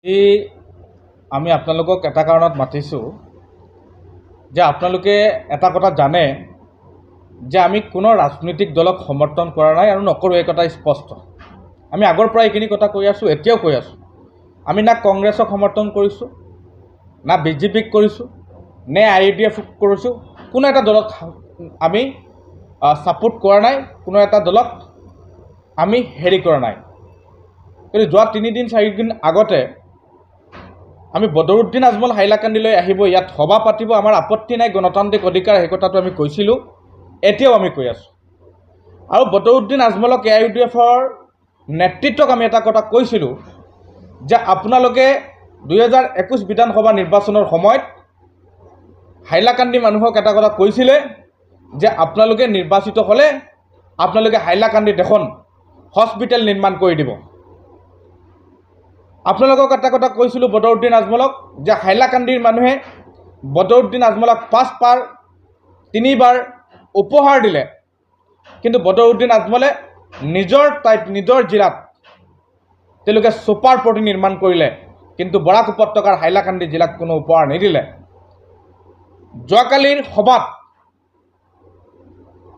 আমি আপোনালোকক এটা কাৰণত মাতিছোঁ যে আপোনালোকে এটা কথা জানে যে আমি কোনো ৰাজনৈতিক দলক সমৰ্থন কৰা নাই আৰু নকৰোঁ। এই কথা স্পষ্ট। আমি আগৰ পৰা এইখিনি কথা কৈ আছোঁ, এতিয়াও কৈ আছোঁ। আমি না কংগ্ৰেছক সমৰ্থন কৰিছোঁ, না বিজেপিক কৰিছোঁ, নে IUDF কৰিছোঁ। কোনো এটা দলক আমি ছাপোৰ্ট কৰা নাই, কোনো এটা দলক আমি হেৰি কৰা নাই। কিন্তু যোৱা 3 দিন 4 দিন আগতে আমি বদৰুদ্দিন আজমল হাইলাকান্দিলৈ আহিব, ইয়াত সভা পাতিব, আমাৰ আপত্তি নাই, গণতান্ত্ৰিক অধিকাৰ, সেই কথাটো আমি কৈছিলোঁ, এতিয়াও আমি কৈ আছোঁ। আৰু বদৰুদ্দিন আজমলক AIUDFৰ নেতৃত্বক আমি এটা কথা কৈছিলোঁ যে আপোনালোকে 2021 বিধানসভা নিৰ্বাচনৰ সময়ত হাইলাকান্দি মানুহক এটা কথা কৈছিলে যে আপোনালোকে নিৰ্বাচিত হ'লে আপোনালোকে হাইলাকান্দিত এখন হস্পিটেল নিৰ্মাণ কৰি দিব। আপোনালোকক এটা কথা কৈছিলোঁ বদৰুদ্দিন আজমলক যে হাইলাকান্দিৰ মানুহে বদৰুদ্দিন আজমলক 3বাৰ উপহাৰ দিলে, কিন্তু বদৰুদ্দিন আজমলে নিজৰ ঠাইত নিজৰ জিলাত তেওঁলোকে ছুপাৰ পৰ্টি নিৰ্মাণ কৰিলে, কিন্তু বৰাক উপত্যকাৰ হাইলাকান্দি জিলাক কোনো উপহাৰ নিদিলে। যোৱাকালিৰ সভাত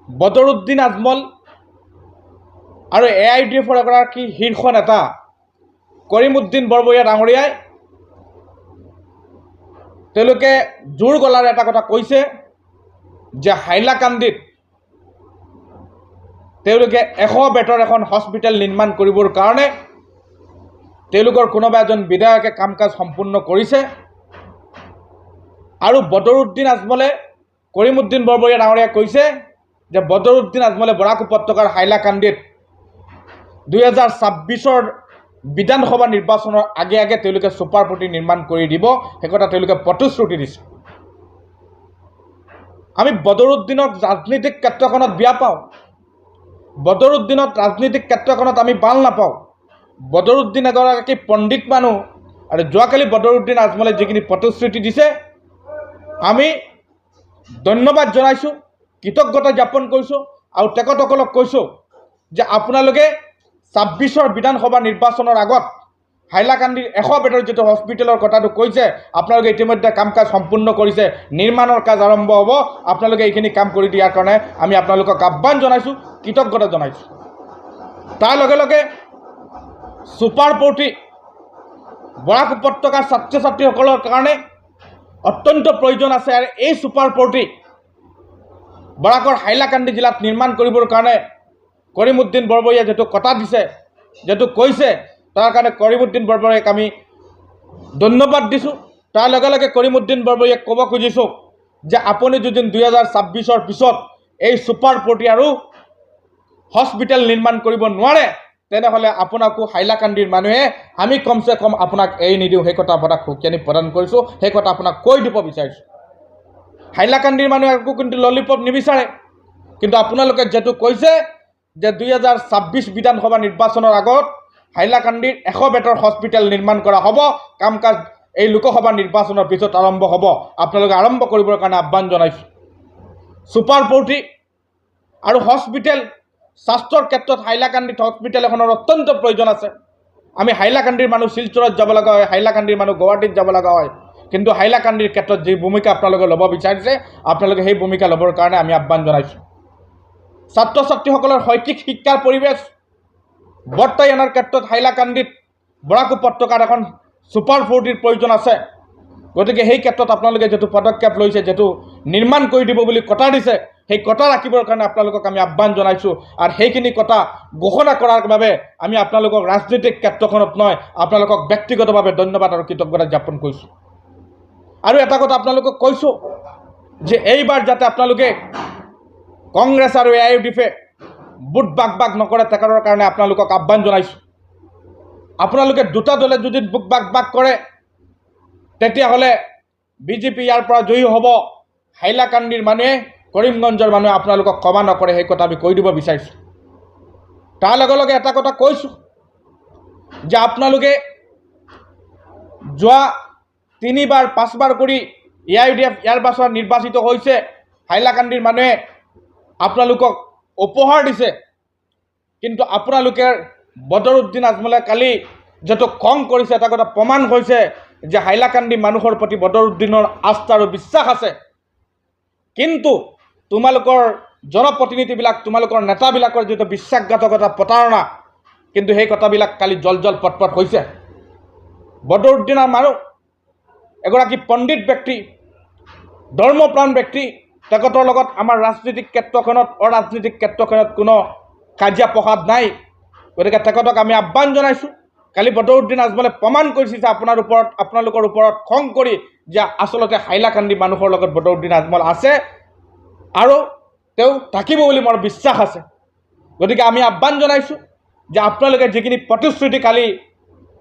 বদৰুদ্দিন আজমল আৰু AIUDFৰ এগৰাকী শীৰ্ষ নেতা কৰিমউদ্দিন বৰবৰীয়া ডাঙৰীয়াই তেওঁলোকে জোৰ গলাৰে এটা কথা কৈছে যে হাইলাকান্দিত তেওঁলোকে 100 বেডৰ এখন হস্পিটেল নিৰ্মাণ কৰিবৰ কাৰণে তেওঁলোকৰ কোনোবা এজন বিধায়কে কাম কাজ সম্পূৰ্ণ কৰিছে। আৰু বদৰুদ্দিন আজমলে কৰিমউদ্দিন বৰবৰীয়া ডাঙৰীয়াই কৈছে যে বদৰুদ্দিন আজমলে বৰাক উপত্যকাৰ হাইলাকান্দিত 2026 বিধানসভা নিৰ্বাচনৰ আগে আগে তেওঁলোকে ছুপাৰ পৰ্টি নিৰ্মাণ কৰি দিব, সেই কথা তেওঁলোকে প্ৰতিশ্ৰুতি দিছে। আমি বদৰুদ্দিনক ৰাজনৈতিক ক্ষেত্ৰখনত বেয়া পাওঁ, বদৰুদ্দিনত ৰাজনৈতিক ক্ষেত্ৰখনত আমি ভাল নাপাওঁ। বদৰুদ্দিন এগৰাকী পণ্ডিত মানুহ, আৰু যোৱাকালি বদৰুদ্দিন আজমলে যিখিনি প্ৰতিশ্ৰুতি দিছে আমি ধন্যবাদ জনাইছোঁ, কৃতজ্ঞতা জ্ঞাপন কৰিছোঁ। আৰু তেখেতসকলক কৈছোঁ যে আপোনালোকে 26 বিধানসভা নিৰ্বাচনৰ আগত হাইলাকান্দিৰ 100 বেডৰ যিটো হস্পিটেলৰ কথাটো কৈছে, আপোনালোকে ইতিমধ্যে কাম কাজ সম্পূৰ্ণ কৰিছে, নিৰ্মাণৰ কাজ আৰম্ভ হ'ব। আপোনালোকে এইখিনি কাম কৰি দিয়াৰ কাৰণে আমি আপোনালোকক আহ্বান জনাইছোঁ, কৃতজ্ঞতা জনাইছোঁ। তাৰ লগে লগে ছুপাৰ পৰ্টি বৰাক উপত্যকাৰ ছাত্ৰ ছাত্ৰীসকলৰ কাৰণে অত্যন্ত প্ৰয়োজন আছে। আৰু এই ছুপাৰ পৰ্টি বৰাকৰ হাইলাকান্দি জিলাত নিৰ্মাণ কৰিবৰ কাৰণে কৰিমউদ্দিন বৰবৰীয়াই যিটো কথা দিছে, যিটো কৈছে, তাৰ কাৰণে কৰিমউদ্দিন বৰবৰীয়াক আমি ধন্যবাদ দিছোঁ। তাৰ লগে লগে কৰিমউদ্দিন বৰবৰীয়াক ক'ব খুজিছোঁ যে আপুনি যদি 2026 পিছত এই ছুপাৰ পৰ্টি আৰু হস্পিটেল নিৰ্মাণ কৰিব নোৱাৰে, তেনেহ'লে আপোনাকো হাইলাকান্দিৰ মানুহে আমি কমচে কম আপোনাক এৰি নিদিওঁ, সেই কথা আপোনাক সুকিয়ানি প্ৰদান কৰিছোঁ, সেই কথা আপোনাক কৈ দিব বিচাৰিছোঁ। হাইলাকান্দিৰ মানুহে একো কিন্তু ললিপপ নিবিচাৰে, কিন্তু আপোনালোকে যিটো কৈছে যে 2026 বিধানসভা নিৰ্বাচনৰ আগত হাইলাকান্দিৰ 100 বেডৰ হস্পিটেল নিৰ্মাণ কৰা হ'ব, কাম কাজ এই লোকসভা নিৰ্বাচনৰ পিছত আৰম্ভ হ'ব, আপোনালোকে আৰম্ভ কৰিবৰ কাৰণে আহ্বান জনাইছোঁ। ছুপাৰ পৰ্টি আৰু হস্পিটেল, স্বাস্থ্যৰ ক্ষেত্ৰত হাইলাকান্দিত হস্পিটেল এখনৰ অত্যন্ত প্ৰয়োজন আছে। আমি হাইলাকান্দিৰ মানুহ শিলচৰত যাব লগা হয়, হাইলাকান্দিৰ মানুহ গুৱাহাটীত যাব লগা হয়, কিন্তু হাইলাকান্দিৰ ক্ষেত্ৰত যি ভূমিকা আপোনালোকে ল'ব বিচাৰিছে, আপোনালোকে সেই ভূমিকা ল'বৰ কাৰণে আমি আহ্বান জনাইছোঁ। ছাত্ৰ ছাত্ৰীসকলৰ শৈক্ষিক শিক্ষাৰ পৰিৱেশ বৰ্তাই অনাৰ ক্ষেত্ৰত হাইলাকান্দিত বৰাক উপত্যকাৰ এখন ছুপাৰ পৰ্টিৰ প্ৰয়োজন আছে। গতিকে সেই ক্ষেত্ৰত আপোনালোকে যিটো পদক্ষেপ লৈছে, যিটো নিৰ্মাণ কৰি দিব বুলি কথা দিছে, সেই কথা ৰাখিবৰ কাৰণে আপোনালোকক আমি আহ্বান জনাইছোঁ। আৰু সেইখিনি কথা ঘোষণা কৰাৰ বাবে আমি আপোনালোকক ৰাজনৈতিক ক্ষেত্ৰখনত নহয়, আপোনালোকক ব্যক্তিগতভাৱে ধন্যবাদ আৰু কৃতজ্ঞতা জ্ঞাপন কৰিছোঁ। আৰু এটা কথা আপোনালোকক কৈছোঁ যে এইবাৰ যাতে আপোনালোকে কংগ্ৰেছ আৰু AIUDFে বুট বাগ নকৰে, তেখেতৰ কাৰণে আপোনালোকক আহ্বান জনাইছোঁ। আপোনালোকে দুটা দলে যদি বুট বাগ কৰে, তেতিয়াহ'লে বিজেপি ইয়াৰ পৰা জয়ী হ'ব। হাইলাকান্দিৰ মানুহে, কৰিমগঞ্জৰ মানুহে আপোনালোকক ক্ষমা নকৰে, সেই কথা আমি কৈ দিব বিচাৰিছোঁ। তাৰ লগে লগে এটা কথা কৈছোঁ যে আপোনালোকে যোৱা 3বাৰ 5বাৰ কৰি AIUDF ইয়াৰ পাছত নিৰ্বাচিত হৈছে, হাইলাকান্দিৰ মানুহে আপোনালোকক উপহাৰ দিছে, কিন্তু আপোনালোকে বদৰুদ্দিন আজমলে কালি যিহেতু খং কৰিছে, এটা কথা প্ৰমাণ হৈছে যে হাইলাকান্দি মানুহৰ প্ৰতি বদৰুদ্দিনৰ আস্থা আৰু বিশ্বাস আছে। কিন্তু তোমালোকৰ জনপ্ৰতিনিধিবিলাক, তোমালোকৰ নেতাবিলাকৰ যিটো বিশ্বাসঘাতকতা, প্ৰতাৰণা, কিন্তু সেই কথাবিলাক কালি জল পটপট হৈছে। বদৰুদ্দিনৰ মানুহ এগৰাকী পণ্ডিত ব্যক্তি, ধৰ্মপ্ৰাণ ব্যক্তি, তেখেতৰ লগত আমাৰ ৰাজনৈতিক ক্ষেত্ৰখনত, অৰাজনৈতিক ক্ষেত্ৰখনত কোনো কাজিয়া প্ৰসাদ নাই। গতিকে তেখেতক আমি আহ্বান জনাইছোঁ। কালি বদৰুদ্দিন আজমলে প্ৰমাণ কৰিছে যে আপোনালোকৰ ওপৰত খং কৰি যে আচলতে হাইলাকান্দি মানুহৰ লগত বদৰুদ্দিন আজমল আছে আৰু তেওঁ থাকিব বুলি মোৰ বিশ্বাস আছে। গতিকে আমি আহ্বান জনাইছোঁ যে আপোনালোকে যিখিনি প্ৰতিশ্ৰুতি কালি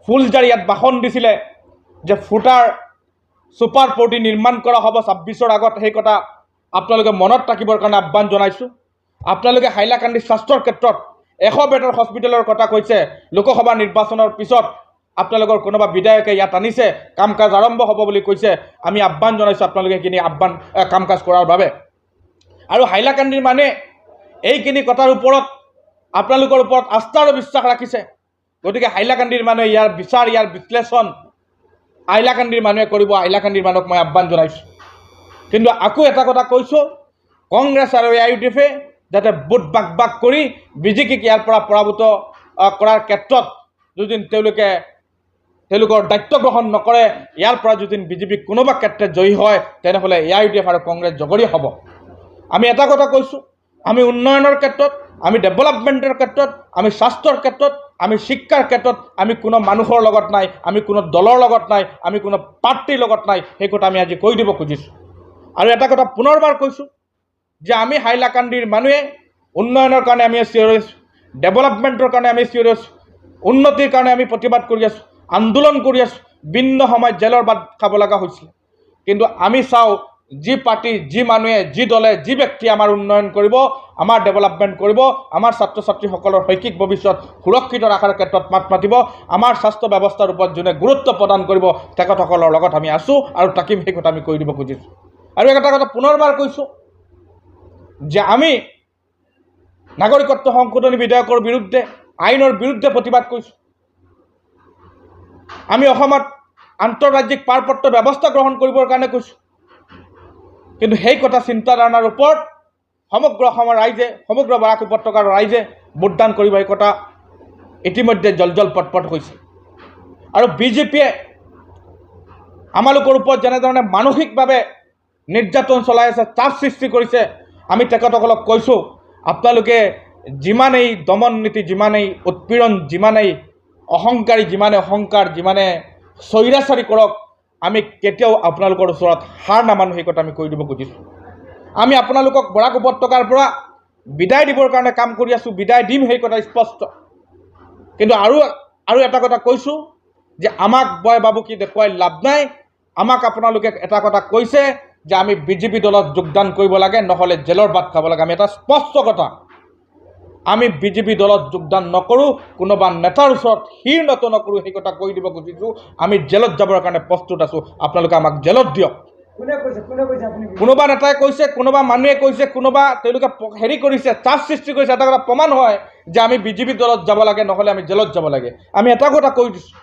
ফুলজাৰিয়াত ভাষণ দিছিলে যে ফুটাৰ ছুপাৰ পৰ্টি নিৰ্মাণ কৰা হ'ব 26ৰ আগত, সেই কথা আপোনালোকে মনত ৰাখিবৰ কাৰণে আহ্বান জনাইছোঁ। আপোনালোকে হাইলাকান্দি স্বাস্থ্যৰ ক্ষেত্ৰত 100 বেডৰ হস্পিটেলৰ কথা কৈছে। লোকসভা নিৰ্বাচনৰ পিছত আপোনালোকৰ কোনোবা বিধায়কে ইয়াত আনিছে, কাম কাজ আৰম্ভ হ'ব বুলি কৈছে। আমি আহ্বান জনাইছোঁ আপোনালোকে এইখিনি কাম কাজ কৰাৰ বাবে। আৰু হাইলাকান্দিৰ মানুহে এইখিনি কথাৰ ওপৰত আপোনালোকৰ ওপৰত আস্থা আৰু বিশ্বাস ৰাখিছে। গতিকে হাইলাকান্দিৰ মানুহে ইয়াৰ বিচাৰ, ইয়াৰ বিশ্লেষণ হাইলাকান্দিৰ মানুহে কৰিব। হাইলাকান্দিৰ মানুহক মই আহ্বান জনাইছোঁ। কিন্তু আকৌ এটা কথা কৈছোঁ, কংগ্ৰেছ আৰু AIUDFে যাতে বুট বাক কৰি বিজেপিক ইয়াৰ পৰা পৰাভূত কৰাৰ ক্ষেত্ৰত যদি তেওঁলোকৰ দায়িত্ব গ্ৰহণ নকৰে, ইয়াৰ পৰা যদি বিজেপি কোনোবা ক্ষেত্ৰত জয়ী হয়, তেনেহ'লে AIUDF আৰু কংগ্ৰেছ জগৰীয়া হ'ব। আমি এটা কথা কৈছোঁ, আমি উন্নয়নৰ ক্ষেত্ৰত, আমি ডেভেলপমেণ্টৰ ক্ষেত্ৰত, আমি স্বাস্থ্যৰ ক্ষেত্ৰত, আমি শিক্ষাৰ ক্ষেত্ৰত আমি কোনো মানুহৰ লগত নাই, আমি কোনো দলৰ লগত নাই, আমি কোনো পাৰ্টিৰ লগত নাই। সেই কথা আমি আজি কৈ দিব খুজিছোঁ। আৰু এটা কথা পুনৰবাৰ কৈছোঁ যে আমি হাইলাকান্দিৰ মানুহে উন্নয়নৰ কাৰণে আমি চিৰিয়াছ, ডেভেলপমেণ্টৰ কাৰণে আমি চিৰিয়াছ, উন্নতিৰ কাৰণে আমি প্ৰতিবাদ কৰি আছোঁ, আন্দোলন কৰি আছোঁ। ভিন্ন সময়ত জেলৰ ভাত খাব লগা হৈছিল। কিন্তু আমি চাওঁ যি পাৰ্টি, যি মানুহে, যি দলে, যি ব্যক্তিয়ে আমাৰ উন্নয়ন কৰিব, আমাৰ ডেভেলপমেণ্ট কৰিব, আমাৰ ছাত্ৰ ছাত্ৰীসকলৰ শৈক্ষিক ভৱিষ্যত সুৰক্ষিত ৰখাৰ ক্ষেত্ৰত মাত মাতিব, আমাৰ স্বাস্থ্য ব্যৱস্থাৰ ওপৰত যোনে গুৰুত্ব প্ৰদান কৰিব, তেখেতসকলৰ লগত আমি আছোঁ আৰু থাকিম। সেই কথা আমি কৈ দিব খুজিছোঁ। আৰু এটা কথা পুনৰবাৰ কৈছোঁ যে আমি নাগৰিকত্ব সংশোধনী বিধেয়কৰ বিৰুদ্ধে, আইনৰ বিৰুদ্ধে প্ৰতিবাদ কৰিছোঁ। আমি অসমত আন্তঃৰাজ্যিক পাৰপত্ৰ ব্যৱস্থা গ্ৰহণ কৰিবৰ কাৰণে কৈছোঁ। কিন্তু সেই কথা চিন্তাধাৰণাৰ ওপৰত সমগ্ৰ অসমৰ ৰাইজে, সমগ্ৰ বৰাক উপত্যকাৰ ৰাইজে ভোটদান কৰিব, এই কথা ইতিমধ্যে জল পটপট হৈছে। আৰু বিজেপিয়ে আমালোকৰ ওপৰত যেনেধৰণে মানসিকভাৱে নিৰ্যাতন চলাই আছে, চাপ সৃষ্টি কৰিছে, আমি তেখেতসকলক কৈছোঁ আপোনালোকে যিমানেই দমন নীতি, যিমানেই উৎপীড়ন, যিমানেই অহংকাৰী, যিমানে অহংকাৰ, যিমানে স্বৈৰাচাৰী কৰক, আমি কেতিয়াও আপোনালোকৰ ওচৰত হাৰ নামানো। সেই কথা আমি কৈ দিব খুজিছোঁ। আমি আপোনালোকক বৰাক উপত্যকাৰ পৰা বিদায় দিবৰ কাৰণে কাম কৰি আছোঁ, বিদায় দিম, সেই কথা স্পষ্ট। কিন্তু আৰু এটা কথা কৈছোঁ যে আমাক বয় বাবুকি দেখুৱাই লাভ নাই। আমাক আপোনালোকে এটা কথা কৈছে যে আমি বিজেপি দলত যোগদান কৰিব লাগে, নহ'লে জেলৰ ভাত খাব লাগে। আমি এটা স্পষ্ট কথা, আমি বিজেপি দলত যোগদান নকৰোঁ, কোনোবা নেতাৰ ওচৰত শিৰ নত নকৰোঁ, সেই কথা কৈ দিব খুজিছোঁ। আমি জেলত যাবৰ কাৰণে প্ৰস্তুত আছোঁ, আপোনালোকে আমাক জেলত দিয়ক। কোনোবা নেতাই কৈছে, কোনোবা মানুহে কৈছে, কোনোবা তেওঁলোকে হেৰি কৰিছে, চাপ সৃষ্টি কৰিছে, এটা কথা প্ৰমাণ হয় যে আমি বিজেপি দলত যাব লাগে, নহ'লে আমি জেলত যাব লাগে। আমি এটা কথা কৈ দিছোঁ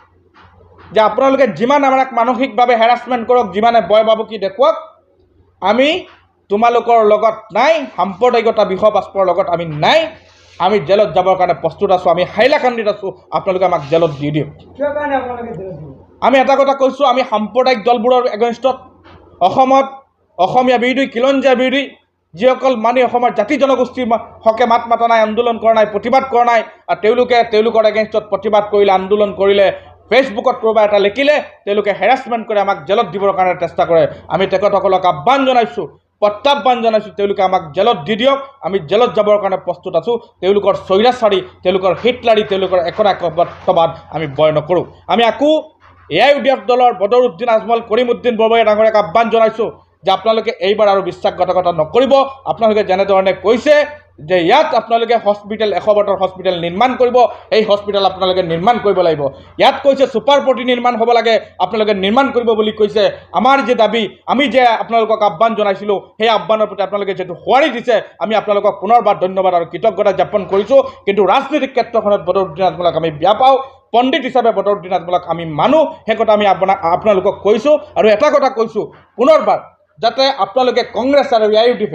যে আপোনালোকে যিমান আমাক মানসিকভাৱে হেৰাছমেণ্ট কৰক, যিমানে বয় বাবুকি দেখুৱাওক, আমি তোমালোকৰ লগত নাই, সাম্প্ৰদায়িকতা বিষবাস্পৰ লগত আমি নাই। আমি জেলত যাবৰ কাৰণে প্ৰস্তুত আছোঁ, আমি হাইলাকান্দিত আছোঁ, আপোনালোকে আমাক জেলত দি দিয়ক। আমি এটা কথা কৈছোঁ, আমি সাম্প্ৰদায়িক দলবোৰৰ এগেইনষ্টত, অসমত অসমীয়া বিৰোধী, খিলঞ্জীয়া বিৰোধী যিসকল মানুহে অসমৰ জাতি জনগোষ্ঠীৰ হকে মাত মাতা নাই, আন্দোলন কৰা নাই, প্ৰতিবাদ কৰা নাই, আৰু তেওঁলোকৰ এগেইনষ্টত প্ৰতিবাদ কৰিলে, আন্দোলন কৰিলে, ফেচবুকত কোনোবা এটা লিখিলে, তেওঁলোকে হেৰাছমেণ্ট কৰি আমাক জেলত দিবৰ কাৰণে চেষ্টা কৰে। আমি তেখেতসকলক আহ্বান জনাইছোঁ, প্ৰত্যাহ্বান জনাইছোঁ, তেওঁলোকে আমাক জেলত দি দিয়ক। আমি জেলত যাবৰ কাৰণে প্ৰস্তুত আছোঁ। তেওঁলোকৰ স্বৈৰাচাৰী, তেওঁলোকৰ হিটলাৰী, তেওঁলোকৰ একনায়কত্ববাদ আমি বয় নকৰোঁ। আমি আকৌ AIUDF দলৰ বদৰুদ্দিন আজমল, কৰিমউদ্দিন বৰবৰীয়া ডাঙৰীয়াক আহ্বান জনাইছোঁ যে আপোনালোকে এইবাৰ আৰু বিশ্বাসঘাতকতা নকৰিব। আপোনালোকে যেনেধৰণে কৈছে যে ইয়াত আপোনালোকে হস্পিটেল, 100 বেডৰ হস্পিটেল নিৰ্মাণ কৰিব, এই হস্পিটেল আপোনালোকে নিৰ্মাণ কৰিব লাগিব। ইয়াত কৈছে ছুপাৰ পৰ্টি নিৰ্মাণ হ'ব লাগে, আপোনালোকে নিৰ্মাণ কৰিব বুলি কৈছে। আমাৰ যে দাবী, আমি যে আপোনালোকক আহ্বান জনাইছিলোঁ, সেই আহ্বানৰ প্ৰতি আপোনালোকে যিহেতু সোঁৱাৰি দিছে, আমি আপোনালোকক পুনৰবাৰ ধন্যবাদ আৰু কৃতজ্ঞতা জ্ঞাপন কৰিছোঁ। কিন্তু ৰাজনৈতিক ক্ষেত্ৰখনত বদৰুদ্দিন আজমলক আমি বেয়া পাওঁ। পণ্ডিত হিচাপে বদৰুদ্দিন আজমলক আমি মানো, সেই কথা আমি আপোনালোকক কৈছোঁ। আৰু এটা কথা কৈছোঁ পুনৰবাৰ, যাতে আপোনালোকে কংগ্ৰেছ আৰু AIUDF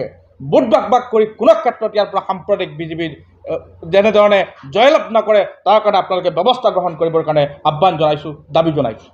বুট বাক কৰি কোনো ক্ষেত্ৰত ইয়াৰ পৰা সাম্প্ৰদায়িক বিজেপিৰ যেনেধৰণে জয়লাভ নকৰে তাৰ কাৰণে আপোনালোকে ব্যৱস্থা গ্ৰহণ কৰিবৰ কাৰণে আহ্বান জনাইছোঁ, দাবী জনাইছোঁ।